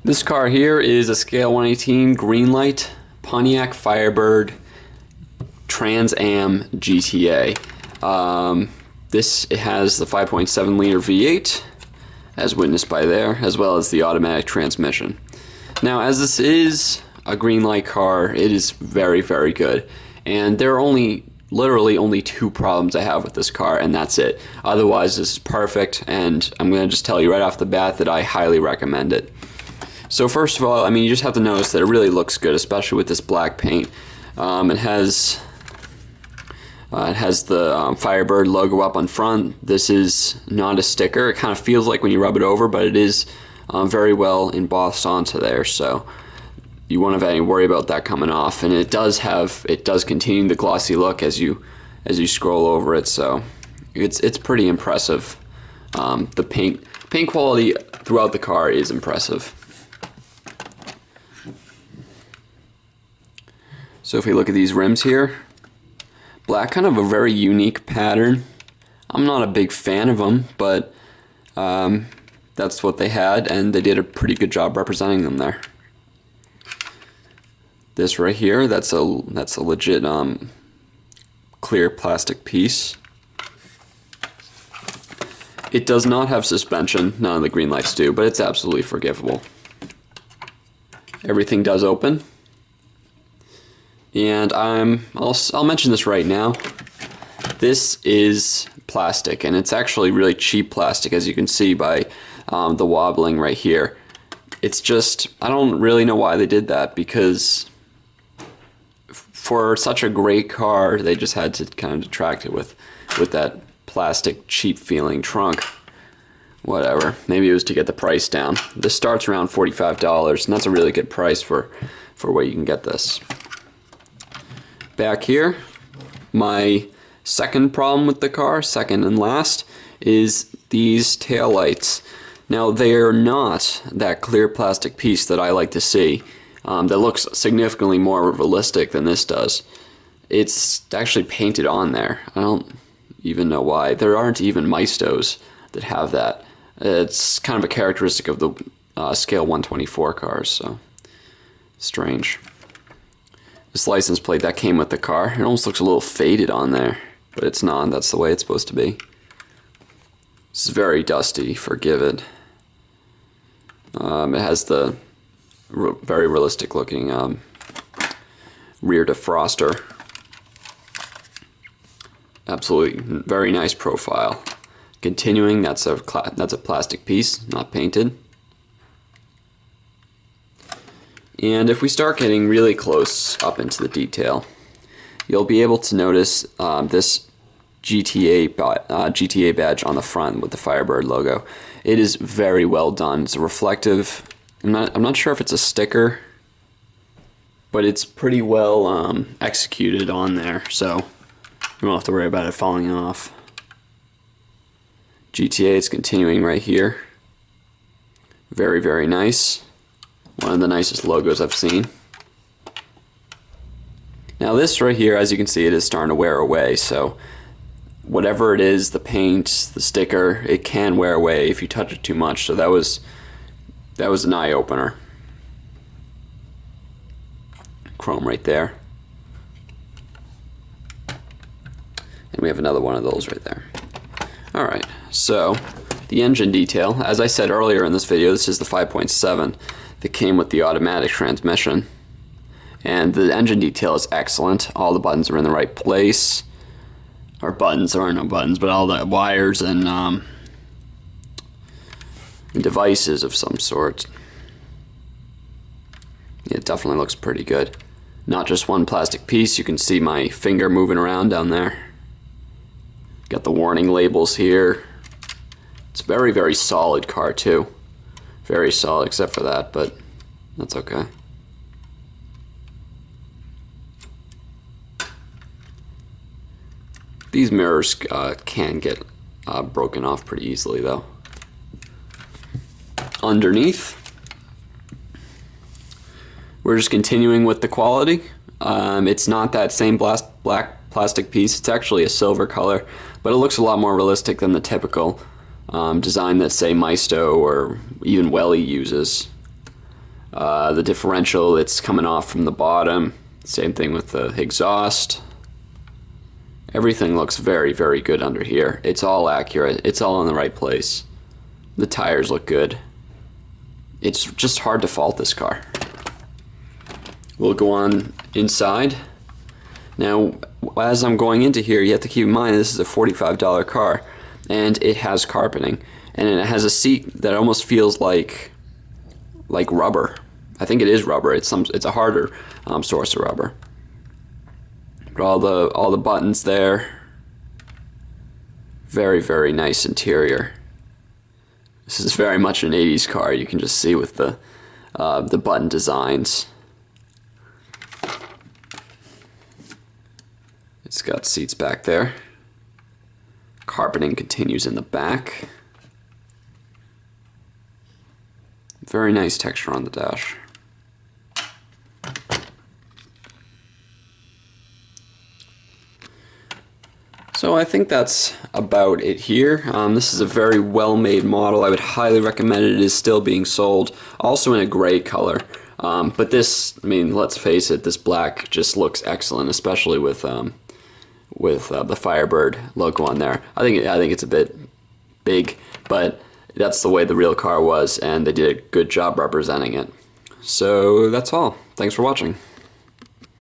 This car here is a scale 118 Greenlight Pontiac Firebird Trans Am GTA. This has the 5.7 liter V8, as witnessed by there, as well as the automatic transmission. Now, as this is a Greenlight car, it is very, very good. And there are literally only two problems I have with this car, and that's it. Otherwise, this is perfect, and I'm going to just tell you right off the bat that I highly recommend it. So first of all, I mean, you just have to notice that it really looks good, especially with this black paint. It has the Firebird logo up on front. This is not a sticker. It kind of feels like when you rub it over, but it is very well embossed onto there, so you won't have any worry about that coming off. And it does continue the glossy look as you scroll over it, so it's pretty impressive. The paint quality throughout the car is impressive. So if we look at these rims here, black, kind of a very unique pattern. I'm not a big fan of them, but that's what they had, and they did a pretty good job representing them there. This right here, that's a legit clear plastic piece. It does not have suspension, none of the Greenlights do, but it's absolutely forgivable. Everything does open. And I'll mention this right now. This is plastic, and it's actually really cheap plastic, as you can see by the wobbling right here. It's just, I don't really know why they did that, because for such a great car, they just had to kind of detract it with that plastic cheap feeling trunk. Whatever, maybe it was to get the price down. This starts around $45, and that's a really good price for where you can get this. Back here, my second problem with the car, second and last, is these taillights. Now, they are not that clear plastic piece that I like to see. That looks significantly more realistic than this does. It's actually painted on there. I don't even know why. There aren't even Maistos that have that. It's kind of a characteristic of the scale 124 cars, so strange. This license plate that came with the car, it almost looks a little faded on there, but it's not. That's the way it's supposed to be. This is very dusty, forgive it. It has the very realistic looking rear defroster. Absolutely very nice profile. Continuing, that's a plastic piece, not painted. And if we start getting really close up into the detail, you'll be able to notice this GTA badge on the front with the Firebird logo. It is very well done. It's a reflective. I'm not sure if it's a sticker, but it's pretty well executed on there, so you won't have to worry about it falling off. GTA is continuing right here. Very, very nice. One of the nicest logos I've seen. Now this right here, as you can see, it is starting to wear away, so whatever it is, the paint, the sticker, it can wear away if you touch it too much, so that was an eye-opener. Chrome right there. And we have another one of those right there. Alright, so the engine detail, as I said earlier in this video, this is the 5.7 that came with the automatic transmission. And the engine detail is excellent. All the buttons are in the right place. Or buttons, there are no buttons, but all the wires and devices of some sort. It definitely looks pretty good. Not just one plastic piece, you can see my finger moving around down there. Got the warning labels here. It's a very, very solid car too. Very solid except for that, but that's okay. These mirrors can get broken off pretty easily though. Underneath, we're just continuing with the quality. It's not that same black plastic piece, it's actually a silver color, but it looks a lot more realistic than the typical design that, say, Maisto or even Welly uses. The differential, it's coming off from the bottom. Same thing with the exhaust. Everything looks very, very good under here. It's all accurate. It's all in the right place. The tires look good. It's just hard to fault this car. We'll go on inside. Now, as I'm going into here, you have to keep in mind this is a $45 car, and it has carpeting, and it has a seat that almost feels like rubber. I think it is rubber. It's a harder source of rubber. But all the buttons there. Very, very nice interior. This is very much an 80s car. You can just see with the button designs. It's got seats back there. Carpeting continues in the back. Very nice texture on the dash. So I think that's about it here. This is a very well-made model. I would highly recommend it. It is still being sold, also in a gray color. But this, I mean, let's face it, this black just looks excellent, especially with the Firebird logo on there. I think it's a bit big, but that's the way the real car was, and they did a good job representing it. So that's all. Thanks for watching.